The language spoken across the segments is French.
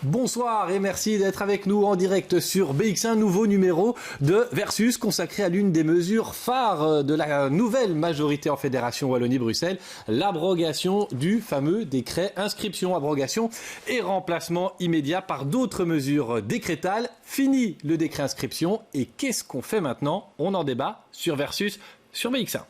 Bonsoir et merci d'être avec nous en direct sur BX1, nouveau numéro de Versus consacré à l'une des mesures phares de la nouvelle majorité en Fédération Wallonie-Bruxelles, l'abrogation du fameux décret inscription, abrogation et remplacement immédiat par d'autres mesures décrétales. Fini le décret inscription et qu'est-ce qu'on fait maintenant? On en débat sur Versus sur BX1.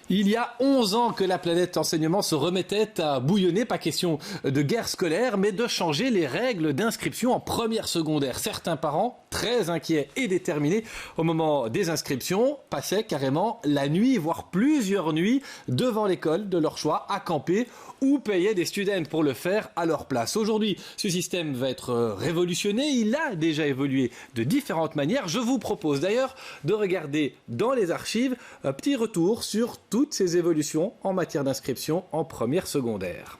Il y a 11 ans que la planète enseignement se remettait à bouillonner, pas question de guerre scolaire, mais de changer les règles d'inscription en première secondaire. Certains parents, très inquiets et déterminés au moment des inscriptions, passaient carrément la nuit, voire plusieurs nuits, devant l'école de leur choix, à camper, ou payaient des students pour le faire à leur place. Aujourd'hui, ce système va être révolutionné, il a déjà évolué de différentes manières. Je vous propose d'ailleurs de regarder dans les archives un petit retour sur toutes ces évolutions en matière d'inscription en première secondaire.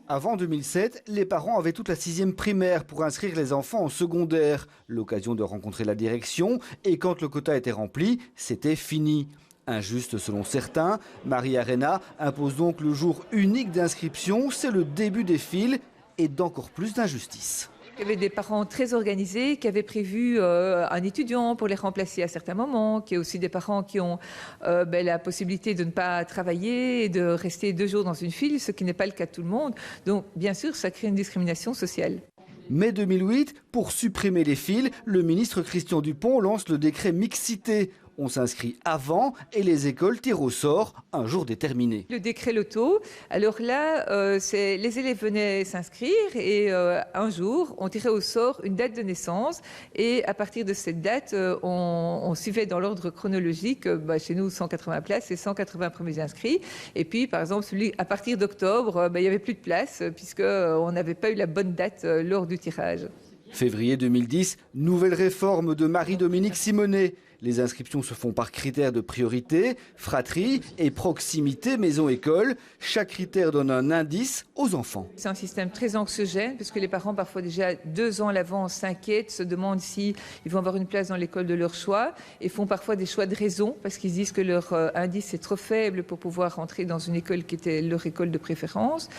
Avant 2007, les parents avaient toute la 6e primaire pour inscrire les enfants en secondaire. L'occasion de rencontrer la direction et quand le quota était rempli, c'était fini. Injuste selon certains, Marie Arena impose donc le jour unique d'inscription. C'est le début des files et d'encore plus d'injustice. Il y avait des parents très organisés qui avaient prévu un étudiant pour les remplacer à certains moments, qu'il y a aussi des parents qui ont la possibilité de ne pas travailler et de rester 2 jours dans une file, ce qui n'est pas le cas de tout le monde. Donc bien sûr, ça crée une discrimination sociale. Mai 2008, pour supprimer les files, le ministre Christian Dupont lance le décret mixité. On s'inscrit avant et les écoles tirent au sort un jour déterminé. Le décret loto, alors là, les élèves venaient s'inscrire et un jour, on tirait au sort une date de naissance et à partir de cette date, on suivait dans l'ordre chronologique, chez nous 180 places et 180 premiers inscrits. Et puis, par exemple, à partir d'octobre, il n'y avait plus de place puisqu'on n'avait pas eu la bonne date lors du tirage. Février 2010, nouvelle réforme de Marie-Dominique Simonet. Les inscriptions se font par critères de priorité, fratrie et proximité maison-école. Chaque critère donne un indice aux enfants. C'est un système très anxiogène parce que les parents, parfois déjà 2 ans à l'avance, s'inquiètent, se demandent s'ils vont avoir une place dans l'école de leur choix et font parfois des choix de raison parce qu'ils disent que leur indice est trop faible pour pouvoir rentrer dans une école qui était leur école de préférence.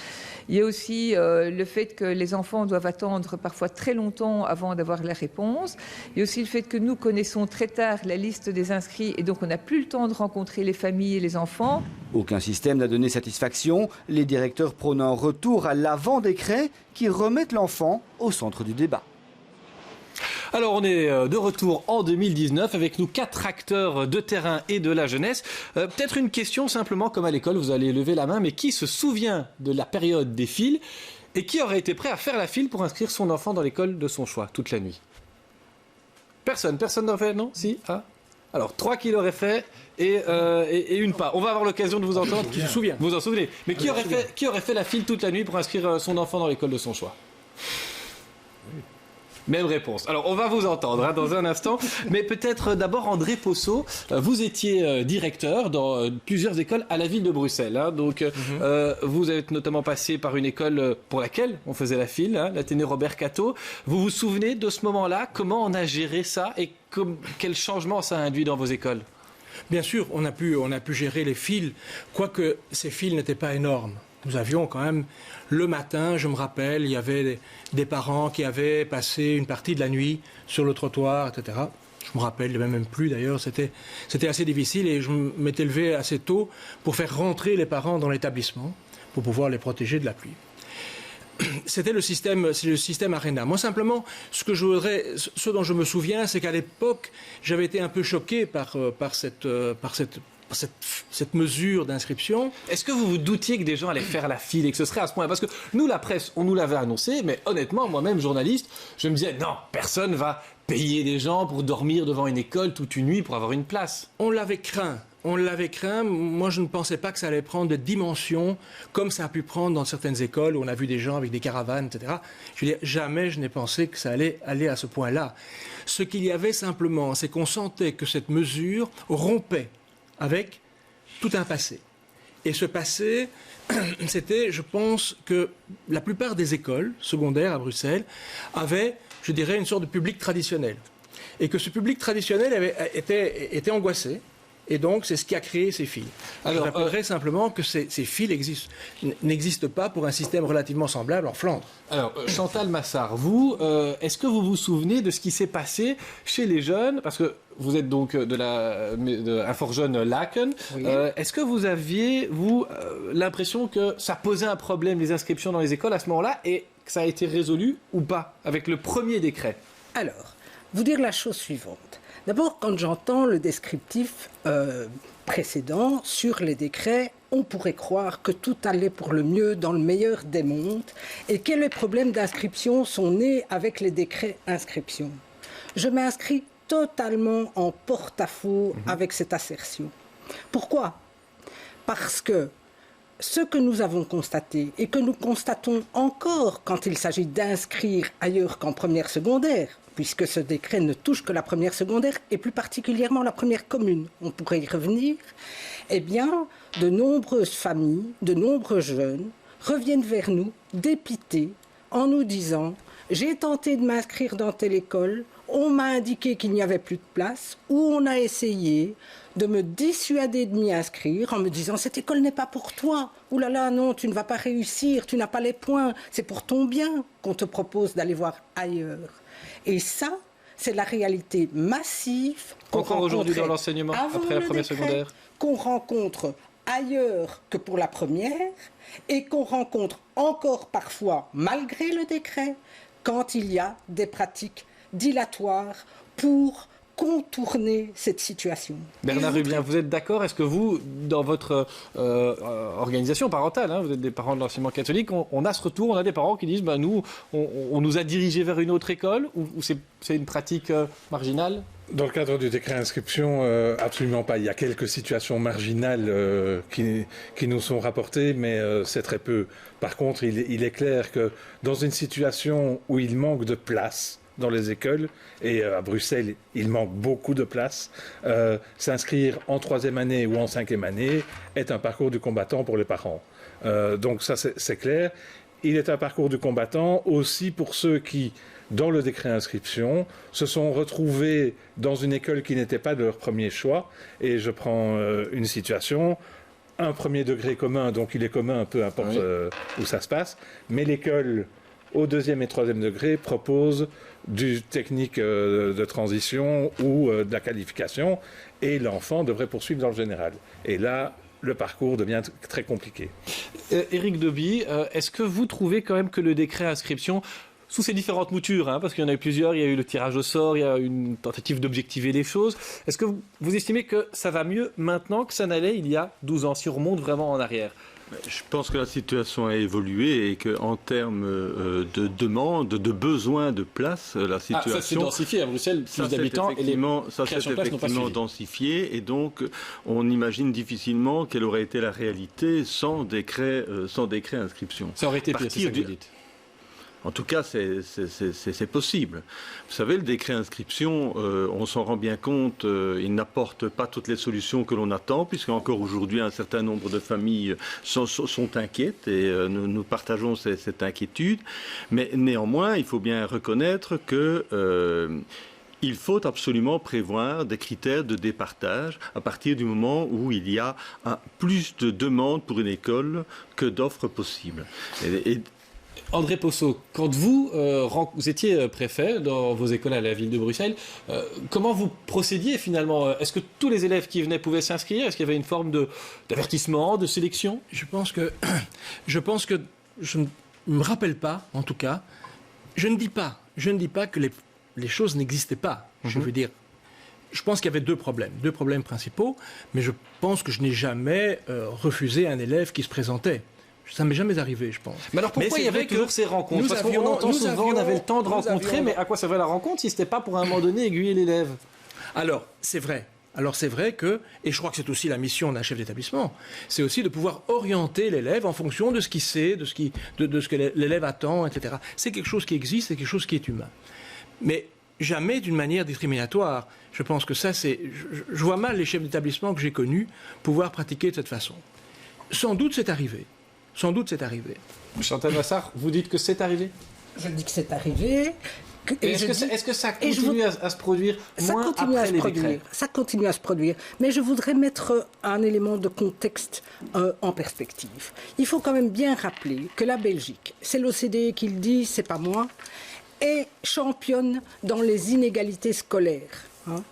Il y a aussi le fait que les enfants doivent attendre parfois très longtemps avant d'avoir la réponse. Il y a aussi le fait que nous connaissons très tard la liste des inscrits et donc on n'a plus le temps de rencontrer les familles et les enfants. Aucun système n'a donné satisfaction. Les directeurs prônent un retour à l'avant-décret qui remettent l'enfant au centre du débat. Alors on est de retour en 2019 avec nous 4 acteurs de terrain et de la jeunesse. Peut-être une question simplement comme à l'école, vous allez lever la main, mais qui se souvient de la période des files et qui aurait été prêt à faire la file pour inscrire son enfant dans l'école de son choix toute la nuit? Personne n'en fait, non? Si? Ah. Alors 3 qui l'auraient fait et une pas. On va avoir l'occasion de vous entendre. Qui se souvient? Vous en souvenez? Mais qui aurait fait la file toute la nuit pour inscrire son enfant dans l'école de son choix? Même réponse. Alors, on va vous entendre dans un instant. Mais peut-être d'abord, André Posso, vous étiez directeur dans plusieurs écoles à la ville de Bruxelles. Donc, vous êtes notamment passé par une école pour laquelle on faisait la file, l'Athénée Robert Cato. Vous vous souvenez de ce moment-là? Comment on a géré ça et quel changement ça a induit dans vos écoles? Bien sûr, on a pu gérer les files, quoique ces files n'étaient pas énormes. Nous avions quand même, le matin, je me rappelle, il y avait des parents qui avaient passé une partie de la nuit sur le trottoir, etc. Je me rappelle même plus d'ailleurs, c'était assez difficile et je m'étais levé assez tôt pour faire rentrer les parents dans l'établissement, pour pouvoir les protéger de la pluie. C'était le système Arena. Moi, simplement, ce dont je me souviens, c'est qu'à l'époque, j'avais été un peu choqué par cette mesure d'inscription. Est-ce que vous vous doutiez que des gens allaient faire la file et que ce serait à ce point-là? Parce que nous, la presse, on nous l'avait annoncé, mais honnêtement, moi-même, journaliste, je me disais, non, personne va payer des gens pour dormir devant une école toute une nuit pour avoir une place. On l'avait craint. Moi, je ne pensais pas que ça allait prendre des dimensions comme ça a pu prendre dans certaines écoles où on a vu des gens avec des caravanes, etc. Je veux dire, jamais je n'ai pensé que ça allait aller à ce point-là. Ce qu'il y avait simplement, c'est qu'on sentait que cette mesure rompait avec tout un passé. Et ce passé, c'était, je pense, que la plupart des écoles secondaires à Bruxelles avaient, je dirais, une sorte de public traditionnel. et que ce public traditionnel était angoissé. Et donc, c'est ce qui a créé ces files. Alors, je rappellerai simplement que ces files n'existent pas pour un système relativement semblable en Flandre. Alors, Chantal Massard, vous, est-ce que vous vous souvenez de ce qui s'est passé chez les jeunes? Parce que vous êtes donc un fort jeune Laken. Oui. Est-ce que vous aviez, vous, l'impression que ça posait un problème, les inscriptions dans les écoles à ce moment-là, et que ça a été résolu ou pas, avec le premier décret? Alors, vous dire la chose suivante. D'abord, quand j'entends le descriptif précédent sur les décrets, on pourrait croire que tout allait pour le mieux dans le meilleur des mondes et que les problèmes d'inscription sont nés avec les décrets inscription. Je m'inscris totalement en porte-à-faux avec cette assertion. Pourquoi? Parce que ce que nous avons constaté et que nous constatons encore quand il s'agit d'inscrire ailleurs qu'en première secondaire, puisque ce décret ne touche que la première secondaire et plus particulièrement la première commune, on pourrait y revenir, eh bien, de nombreuses familles, de nombreux jeunes reviennent vers nous dépités en nous disant « J'ai tenté de m'inscrire dans telle école, on m'a indiqué qu'il n'y avait plus de place, ou on a essayé de me dissuader de m'y inscrire en me disant « Cette école n'est pas pour toi, ouh là là, non, tu ne vas pas réussir, tu n'as pas les points, c'est pour ton bien qu'on te propose d'aller voir ailleurs. » Et ça, c'est la réalité massive encore aujourd'hui dans l'enseignement, après la première secondaire, qu'on rencontre ailleurs que pour la première et qu'on rencontre encore parfois, malgré le décret, quand il y a des pratiques dilatoires pour contourner cette situation. Bernard Rubien, vous êtes d'accord? Est-ce que vous, dans votre organisation parentale, vous êtes des parents de l'enseignement catholique, on a ce retour, on a des parents qui disent nous, on nous a dirigés vers une autre école, ou c'est une pratique marginale? Dans le cadre du décret inscription, absolument pas. Il y a quelques situations marginales qui nous sont rapportées, mais c'est très peu. Par contre, il est clair que dans une situation où il manque de place dans les écoles, et à Bruxelles, il manque beaucoup de place, s'inscrire en 3e année ou en 5e année est un parcours du combattant pour les parents. Donc ça, c'est clair. Il est un parcours du combattant aussi pour ceux qui, dans le décret inscription, se sont retrouvés dans une école qui n'était pas de leur premier choix. Et je prends une situation, un premier degré commun, donc il est commun, peu importe où ça se passe, mais l'école au 2e et 3e degré propose du technique de transition ou de la qualification, et l'enfant devrait poursuivre dans le général. Et là, le parcours devient très compliqué. Éric Doby, est-ce que vous trouvez quand même que le décret inscription, sous ces différentes moutures, parce qu'il y en a eu plusieurs, il y a eu le tirage au sort, il y a eu une tentative d'objectiver les choses, est-ce que vous estimez que ça va mieux maintenant que ça n'allait il y a 12 ans, si on remonte vraiment en arrière? Je pense que la situation a évolué et qu'en termes de demande, de besoin de place, la situation... ça s'est densifié à Bruxelles, plus d'habitants et les créations de places n'ont pas suivi. Densifié, et donc on imagine difficilement quelle aurait été la réalité sans décret inscription. Ça aurait été pire, c'est ça que vous dites. En tout cas, c'est possible. Vous savez, le décret inscription, on s'en rend bien compte, il n'apporte pas toutes les solutions que l'on attend, puisqu'encore aujourd'hui, un certain nombre de familles sont inquiètes, et nous partageons cette inquiétude. Mais néanmoins, il faut bien reconnaître que... il faut absolument prévoir des critères de départage à partir du moment où il y a plus de demandes pour une école que d'offres possibles. André Possot, quand vous étiez préfet dans vos écoles à la ville de Bruxelles, comment vous procédiez finalement? Est-ce que tous les élèves qui venaient pouvaient s'inscrire? Est-ce qu'il y avait une forme d'avertissement, de sélection? Je pense que je ne me rappelle pas, en tout cas. Je ne dis pas que les choses n'existaient pas. Je veux dire, je pense qu'il y avait deux problèmes principaux, mais je pense que je n'ai jamais refusé un élève qui se présentait. Ça ne m'est jamais arrivé, je pense. Mais alors pourquoi il y avait toujours ces rencontres? Parce qu'on entend souvent, on avait le temps de rencontrer, mais à quoi servait la rencontre si ce n'était pas pour à un moment donné aiguiller l'élève? Alors, c'est vrai. Que, et je crois que c'est aussi la mission d'un chef d'établissement, c'est aussi de pouvoir orienter l'élève en fonction de ce qu'il sait, de ce que l'élève attend, etc. C'est quelque chose qui existe, c'est quelque chose qui est humain. Mais jamais d'une manière discriminatoire. Je pense que ça, je vois mal les chefs d'établissement que j'ai connus pouvoir pratiquer de cette façon. Sans doute c'est arrivé. Chantal Massard, vous dites que c'est arrivé? Je dis que c'est arrivé, Est-ce que ça continue à se produire moins après les décrets ? Ça continue à se produire. Mais je voudrais mettre un élément de contexte en perspective. Il faut quand même bien rappeler que la Belgique, c'est l'OCDE qui le dit, c'est pas moi, est championne dans les inégalités scolaires. Hein.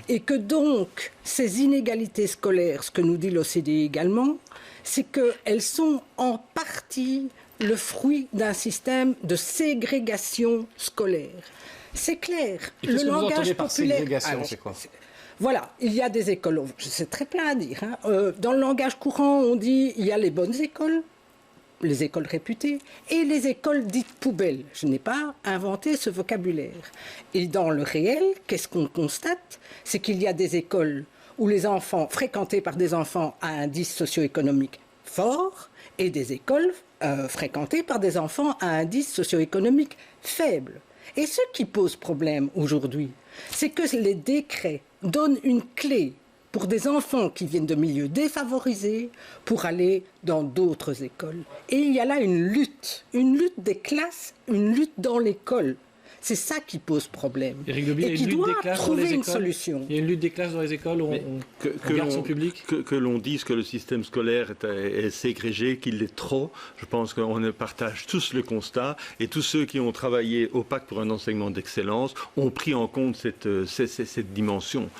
Et que donc, ces inégalités scolaires, ce que nous dit l'OCDE également, c'est qu'elles sont en partie le fruit d'un système de ségrégation scolaire. C'est clair. Et le langage populaire. Ségrégation, c'est quoi ? Voilà, il y a des écoles, c'est très plein à dire. Hein. Dans le langage courant, on dit il y a les bonnes écoles, les écoles réputées, et les écoles dites poubelles. Je n'ai pas inventé ce vocabulaire. Et dans le réel, qu'est-ce qu'on constate ? C'est qu'il y a des écoles où les enfants, fréquentés par des enfants à indice socio-économique fort, et des écoles fréquentées par des enfants à indice socio-économique faible. Et ce qui pose problème aujourd'hui, c'est que les décrets donnent une clé pour des enfants qui viennent de milieux défavorisés pour aller dans d'autres écoles. Et il y a là une lutte des classes, une lutte dans l'école. C'est ça qui pose problème. Éric Dauby, et qui doit trouver une solution. Il y a une lutte des classes dans les écoles où on garde son public. Que l'on dise que le système scolaire est ségrégé, qu'il l'est trop, je pense qu'on partage tous le constat. Et tous ceux qui ont travaillé au Pacte pour un enseignement d'excellence ont pris en compte cette dimension.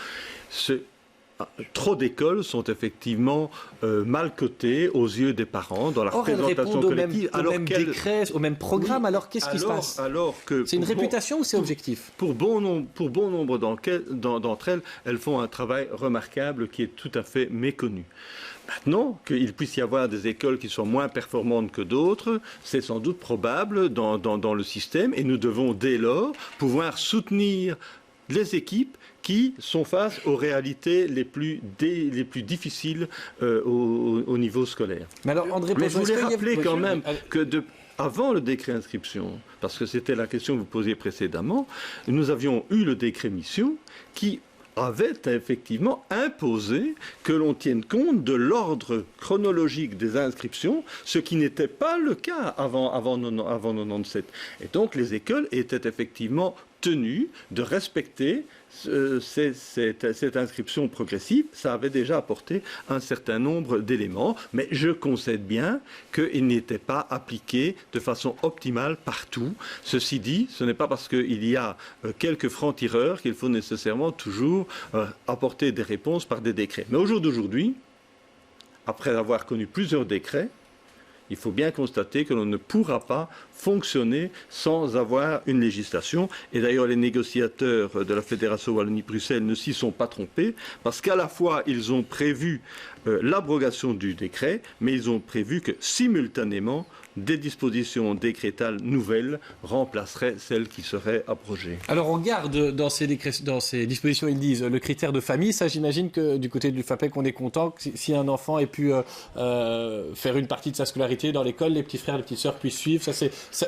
Trop d'écoles sont effectivement mal cotées aux yeux des parents dans la représentation collective. Au même décret, au même programme, oui. Alors qu'est-ce qui se passe ? C'est une réputation ou c'est objectif ? Pour bon nombre d'entre elles, elles font un travail remarquable qui est tout à fait méconnu. Maintenant, qu'il puisse y avoir des écoles qui sont moins performantes que d'autres, c'est sans doute probable dans le système et nous devons dès lors pouvoir soutenir les équipes qui sont face aux réalités les plus difficiles au niveau scolaire. Mais alors, André, je voulais rappeler quand même que avant le décret inscription, parce que c'était la question que vous posiez précédemment, nous avions eu le décret mission qui avait effectivement imposé que l'on tienne compte de l'ordre chronologique des inscriptions, ce qui n'était pas le cas avant 97. Et donc les écoles étaient effectivement tenues de respecter cette inscription progressive. Ça avait déjà apporté un certain nombre d'éléments, mais je concède bien qu'il n'était pas appliqué de façon optimale partout. Ceci dit, ce n'est pas parce qu'il y a quelques francs-tireurs qu'il faut nécessairement toujours apporter des réponses par des décrets. Mais au jour d'aujourd'hui, après avoir connu plusieurs décrets, il faut bien constater que l'on ne pourra pas fonctionner sans avoir une législation. Et d'ailleurs, les négociateurs de la Fédération Wallonie-Bruxelles ne s'y sont pas trompés, parce qu'à la fois, ils ont prévu l'abrogation du décret, mais ils ont prévu que simultanément, des dispositions décrétales nouvelles remplaceraient celles qui seraient abrogées. Alors on garde dans ces dispositions, ils disent le critère de famille. Ça, j'imagine que du côté du FAPEC, on est content que si un enfant ait pu faire une partie de sa scolarité dans l'école, les petits frères, les petites sœurs puissent suivre.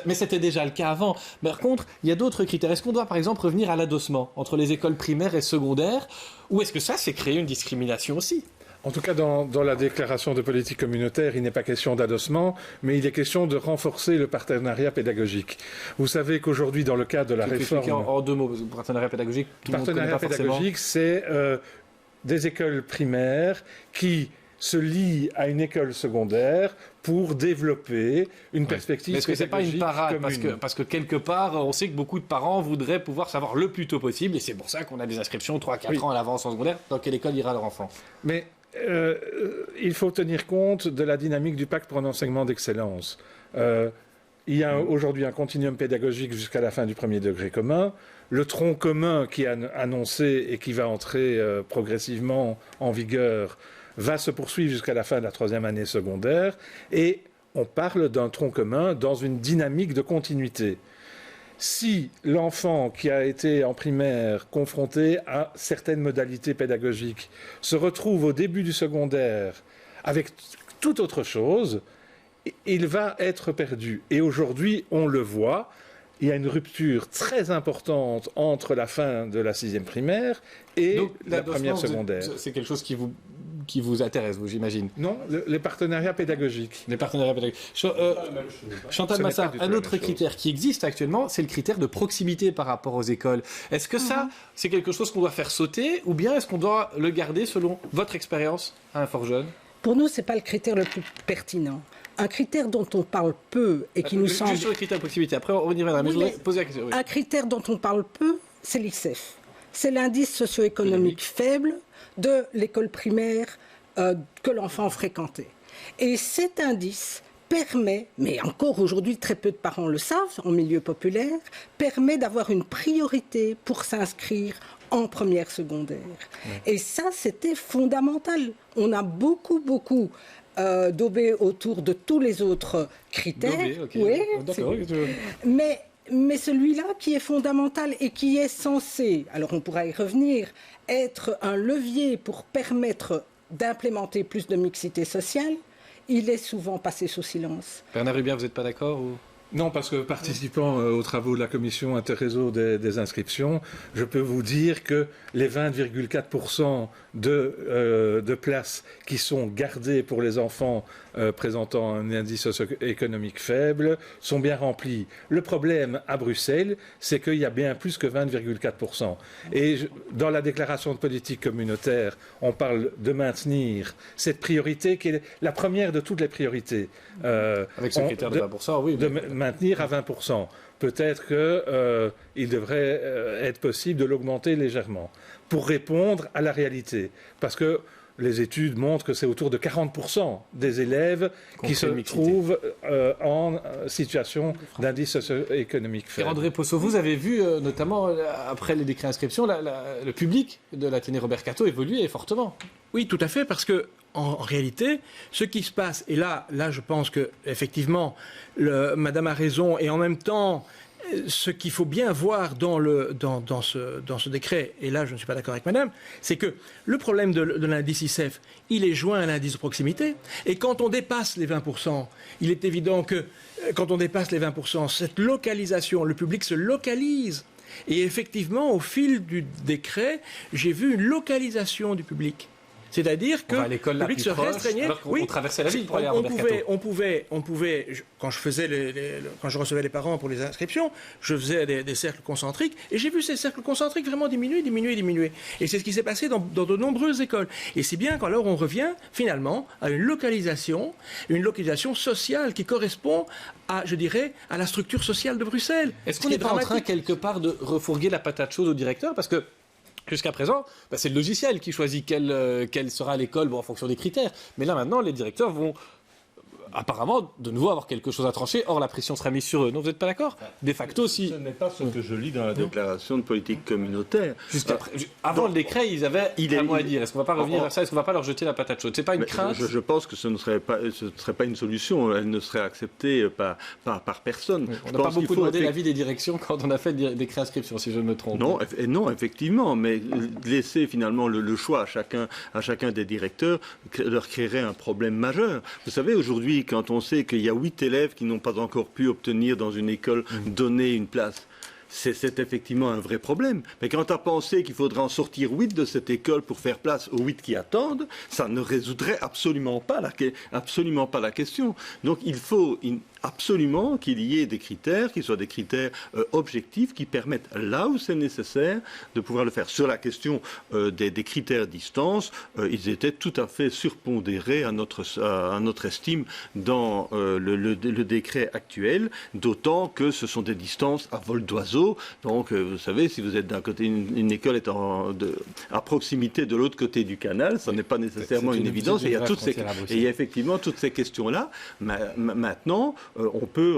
Mais c'était déjà le cas avant. Mais par contre, il y a d'autres critères. Est-ce qu'on doit par exemple revenir à l'adossement entre les écoles primaires et secondaires, ou est-ce que ça, c'est créer une discrimination aussi ? En tout cas, dans la déclaration de politique communautaire, il n'est pas question d'adossement, mais il est question de renforcer le partenariat pédagogique. Vous savez qu'aujourd'hui, dans le cadre de la réforme... En deux mots, partenariat pédagogique, tout le monde ne connaît pas forcément. Partenariat pédagogique, c'est des écoles primaires qui se lient à une école secondaire pour développer une perspective pédagogique. Mais est-ce que ce n'est pas une parade commune. parce que quelque part, on sait que beaucoup de parents voudraient pouvoir savoir le plus tôt possible, et c'est pour ça qu'on a des inscriptions 3-4 ans à l'avance en secondaire, dans quelle école ira leur enfant. Mais il faut tenir compte de la dynamique du pacte pour un enseignement d'excellence. Il y a aujourd'hui un continuum pédagogique jusqu'à la fin du premier degré commun. Le tronc commun qui est annoncé et qui va entrer progressivement en vigueur va se poursuivre jusqu'à la fin de la troisième année secondaire. Et on parle d'un tronc commun dans une dynamique de continuité. Si l'enfant qui a été en primaire confronté à certaines modalités pédagogiques se retrouve au début du secondaire avec toute autre chose, il va être perdu. Et aujourd'hui, on le voit, il y a une rupture très importante entre la fin de la 6e primaire et la première secondaire. C'est quelque chose qui qui vous intéresse, vous, j'imagine. Non, les partenariats pédagogiques. Les partenariats pédagogiques. Chantal Massard, un autre critère qui existe actuellement, c'est le critère de proximité par rapport aux écoles. Est-ce que ça, c'est quelque chose qu'on doit faire sauter, ou bien est-ce qu'on doit le garder selon votre expérience à un fort jeune? Pour nous, ce n'est pas le critère le plus pertinent. Un critère dont on parle peu et qui nous semble... Juste sur le critère de proximité, après on y reviendra, mais je voudrais poser la question. Oui. Un critère dont on parle peu, c'est l'ICEF. C'est l'indice socio-économique faible de l'école primaire que l'enfant fréquentait. Et cet indice permet, mais encore aujourd'hui très peu de parents le savent en milieu populaire, permet d'avoir une priorité pour s'inscrire en première secondaire. Et ça, c'était fondamental. On a beaucoup daubé autour de tous les autres critères. Daubé, ok. Oui, d'accord. mais celui-là qui est fondamental et qui est censé, alors on pourra y revenir, être un levier pour permettre d'implémenter plus de mixité sociale, il est souvent passé sous silence. Bernard Hubert, vous n'êtes pas d'accord ou... Non, parce que participant aux travaux de la commission interréseau des inscriptions, je peux vous dire que les 20,4% de places qui sont gardées pour les enfants présentant un indice socio-économique faible sont bien remplies. Le problème à Bruxelles, c'est qu'il y a bien plus que 20,4%. Et dans la déclaration de politique communautaire, on parle de maintenir cette priorité qui est la première de toutes les priorités. Avec ce critère de 20%, oui. Maintenir à 20%. Peut-être qu'il devrait être possible de l'augmenter légèrement pour répondre à la réalité. Parce que les études montrent que c'est autour de 40% des élèves qui se trouvent en situation d'indice socio-économique faible. André Posso, vous avez vu, notamment après les décrets d'inscription, le public de l'Athénée Robert Cato évoluer fortement. Oui, tout à fait, parce que en réalité, ce qui se passe, et là je pense que effectivement, Madame a raison, et en même temps, ce qu'il faut bien voir dans ce décret, et là je ne suis pas d'accord avec Madame, c'est que le problème de l'indice ICEF, il est joint à l'indice de proximité, et quand on dépasse les 20%, il est évident que quand on dépasse les 20%, cette localisation, le public se localise. Et effectivement, au fil du décret, j'ai vu une localisation du public. C'est-à-dire que le public se restreignait. On traversait la ville pour aller à Robert Cato. On pouvait, quand je recevais les parents pour les inscriptions, je faisais des cercles concentriques, et j'ai vu ces cercles concentriques vraiment diminuer. Et c'est ce qui s'est passé dans de nombreuses écoles. Et c'est bien qu'alors on revient finalement à une localisation sociale qui correspond à, je dirais, à la structure sociale de Bruxelles. Est-ce qu'on n'est pas en train quelque part de refourguer la patate chaude au directeur? Parce que jusqu'à présent, c'est le logiciel qui choisit quelle sera l'école en fonction des critères. Mais là, maintenant, les directeurs vont apparemment de nouveau avoir quelque chose à trancher. Or, la pression sera mise sur eux. Non, vous n'êtes pas d'accord? De facto, si... Ce n'est pas ce que je lis dans la déclaration de politique communautaire. Avant le décret, ils avaient un mot à dire. Est-ce qu'on ne va pas revenir à ça? Est-ce qu'on ne va pas leur jeter la patate chaude? Ce n'est pas une crainte? Je pense que ce ne serait pas une solution. Elle ne serait acceptée par personne. Oui, on n'a pas beaucoup demandé l'avis des directions quand on a fait des décrets d'inscription, si je ne me trompe. Non, effectivement. Mais laisser finalement le choix à chacun des directeurs leur créerait un problème majeur. Vous savez, aujourd'hui, quand on sait qu'il y a 8 élèves qui n'ont pas encore pu obtenir dans une école donnée une place, c'est effectivement un vrai problème. Mais quand on a pensé qu'il faudrait en sortir 8 de cette école pour faire place aux 8 qui attendent, ça ne résoudrait absolument pas la question. Donc il faut absolument qu'il y ait des critères, qui soient des critères objectifs, qui permettent, là où c'est nécessaire, de pouvoir le faire. Sur la question des critères distance, ils étaient tout à fait surpondérés à notre estime dans le décret actuel, d'autant que ce sont des distances à vol d'oiseau. Donc, vous savez, si vous êtes d'un côté, une école est à proximité de l'autre côté du canal, ça n'est pas nécessairement une évidence. Et il y a effectivement toutes ces questions-là. Maintenant, on peut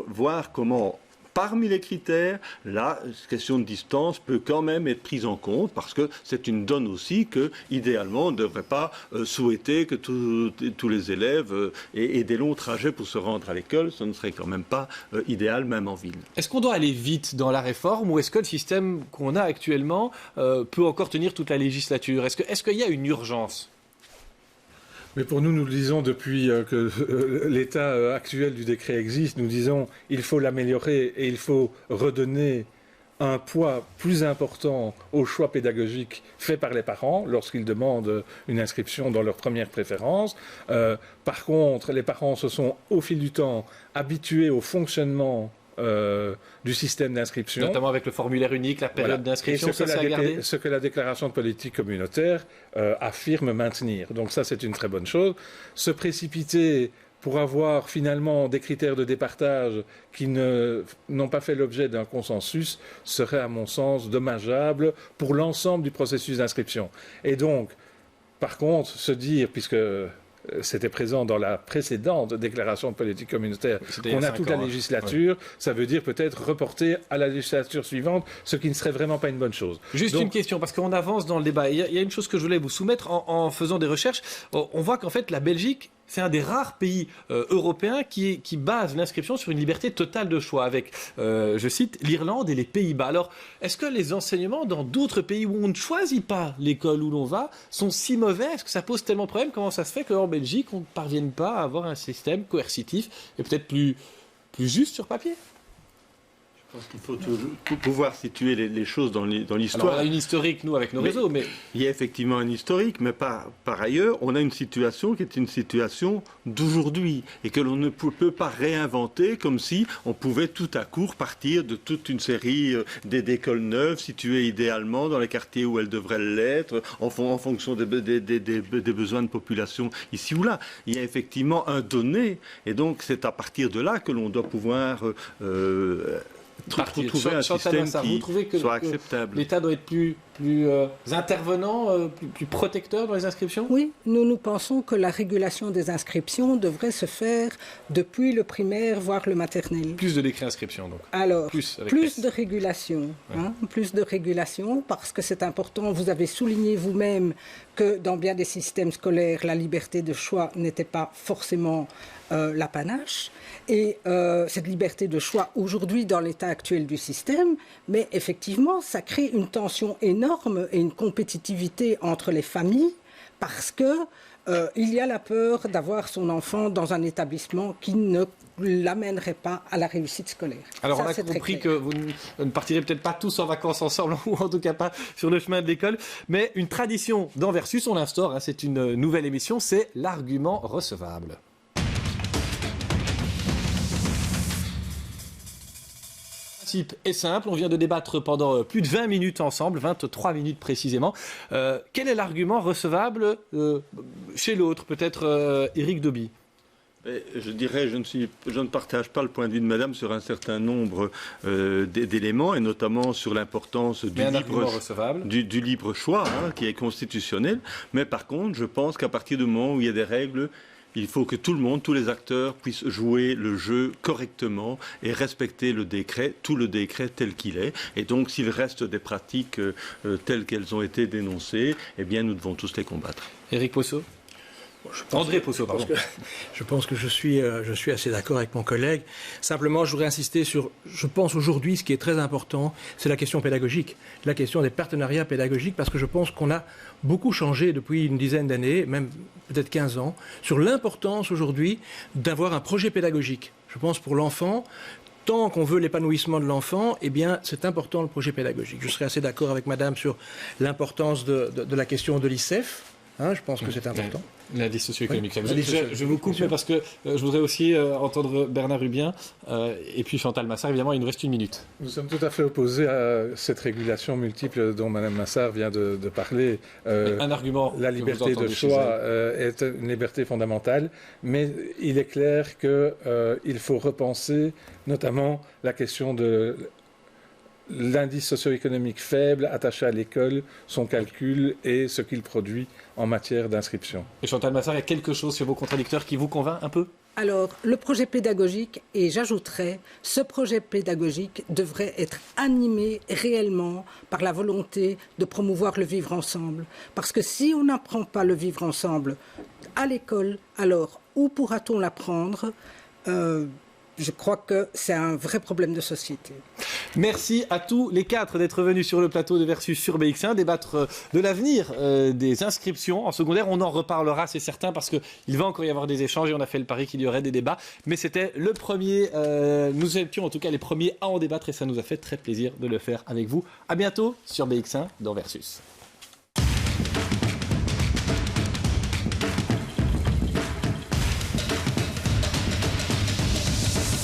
voir comment, parmi les critères, la question de distance peut quand même être prise en compte, parce que c'est une donne aussi que, idéalement, on ne devrait pas souhaiter que tous les élèves aient des longs trajets pour se rendre à l'école. Ce ne serait quand même pas idéal, même en ville. Est-ce qu'on doit aller vite dans la réforme, ou est-ce que le système qu'on a actuellement peut encore tenir toute la législature? Est-ce qu'il y a une urgence? Mais pour nous, nous le disons depuis que l'état actuel du décret existe, nous disons il faut l'améliorer et il faut redonner un poids plus important au choix pédagogique fait par les parents lorsqu'ils demandent une inscription dans leur première préférence. Par contre, les parents se sont au fil du temps habitués au fonctionnement du système d'inscription. Notamment avec le formulaire unique, la période d'inscription, ça c'est à garder. Ce que la déclaration de politique communautaire affirme maintenir. Donc ça, c'est une très bonne chose. Se précipiter pour avoir finalement des critères de départage qui n'ont pas fait l'objet d'un consensus serait, à mon sens, dommageable pour l'ensemble du processus d'inscription. Et donc, par contre, se dire, puisque c'était présent dans la précédente déclaration de politique communautaire, qu'on a toute la législature, ça veut dire peut-être reporter à la législature suivante, ce qui ne serait vraiment pas une bonne chose. Juste une question, parce qu'on avance dans le débat. Il y a une chose que je voulais vous soumettre en faisant des recherches. On voit qu'en fait, la Belgique, c'est un des rares pays européens qui base l'inscription sur une liberté totale de choix, avec, je cite, l'Irlande et les Pays-Bas. Alors, est-ce que les enseignements dans d'autres pays où on ne choisit pas l'école où l'on va sont si mauvais? Est-ce que ça pose tellement de problèmes? Comment ça se fait qu'en Belgique, on ne parvienne pas à avoir un système coercitif et peut-être plus juste sur papier? Je pense qu'il faut pouvoir situer les choses dans l'histoire. Alors, on a une historique, nous, avec nos réseaux, mais... Il y a effectivement un historique, mais par ailleurs, on a une situation qui est une situation d'aujourd'hui et que l'on ne peut pas réinventer comme si on pouvait tout à coup partir de toute une série d'écoles neuves situées idéalement dans les quartiers où elles devraient l'être, en fonction des besoins de population ici ou là. Il y a effectivement un donné, et donc c'est à partir de là que l'on doit pouvoir... trouver un système qui soit acceptable. L'État doit être plus intervenant, plus protecteur dans les inscriptions? Oui, nous pensons que la régulation des inscriptions devrait se faire depuis le primaire, voire le maternel. Plus de décrets inscription, donc. Alors, plus de régulation. Ouais. Plus de régulation, parce que c'est important. Vous avez souligné vous-même que dans bien des systèmes scolaires, la liberté de choix n'était pas forcément l'apanage. Et cette liberté de choix aujourd'hui dans l'état actuel du système, mais effectivement, ça crée une tension énorme et une compétitivité entre les familles parce que il y a la peur d'avoir son enfant dans un établissement qui ne l'amènerait pas à la réussite scolaire. Alors ça, on a compris que vous ne partirez peut-être pas tous en vacances ensemble, ou en tout cas pas sur le chemin de l'école, mais une tradition dans Versus, on l'instaure, c'est une nouvelle émission, c'est l'argument recevable. Le principe est simple, on vient de débattre pendant plus de 20 minutes ensemble, 23 minutes précisément. Quel est l'argument recevable chez l'autre, peut-être Éric Doby? Je dirais, je ne partage pas le point de vue de Madame sur un certain nombre d'éléments, et notamment sur l'importance du libre choix, qui est constitutionnel. Mais par contre, je pense qu'à partir du moment où il y a des règles, il faut que tout le monde, tous les acteurs puissent jouer le jeu correctement et respecter le décret, tout le décret tel qu'il est. Et donc, s'il reste des pratiques telles qu'elles ont été dénoncées, eh bien, nous devons tous les combattre. Éric Possot? André Possot, pardon. Je pense que je suis assez d'accord avec mon collègue. Simplement, je voudrais insister sur, je pense aujourd'hui, ce qui est très important, c'est la question pédagogique, la question des partenariats pédagogiques, parce que je pense qu'on a beaucoup changé depuis une dizaine d'années, même peut-être 15 ans, sur l'importance aujourd'hui d'avoir un projet pédagogique. Je pense pour l'enfant, tant qu'on veut l'épanouissement de l'enfant, eh bien, c'est important le projet pédagogique. Je serais assez d'accord avec Madame sur l'importance de la question de l'ICEF. Je pense que c'est important. L'indice socio-économique. Oui. Je vous coupe parce que je voudrais aussi entendre Bernard Rubien et puis Chantal Massard. Évidemment, il nous reste une minute. Nous sommes tout à fait opposés à cette régulation multiple dont Mme Massard vient de parler. Un argument. La liberté de choix est une liberté fondamentale, mais il est clair qu'il faut repenser notamment la question de l'indice socio-économique faible attaché à l'école, son calcul et ce qu'il produit en matière d'inscription. Et Chantal Massard, il y a quelque chose chez vos contradicteurs qui vous convainc un peu? Alors, le projet pédagogique, et j'ajouterais, ce projet pédagogique devrait être animé réellement par la volonté de promouvoir le vivre ensemble. Parce que si on n'apprend pas le vivre ensemble à l'école, alors où pourra-t-on l'apprendre je crois que c'est un vrai problème de société. Merci à tous les 4 d'être venus sur le plateau de Versus sur BX1, débattre de l'avenir des inscriptions en secondaire. On en reparlera, c'est certain, parce qu'il va encore y avoir des échanges et on a fait le pari qu'il y aurait des débats. Mais c'était le premier, nous étions en tout cas les premiers à en débattre et ça nous a fait très plaisir de le faire avec vous. À bientôt sur BX1 dans Versus.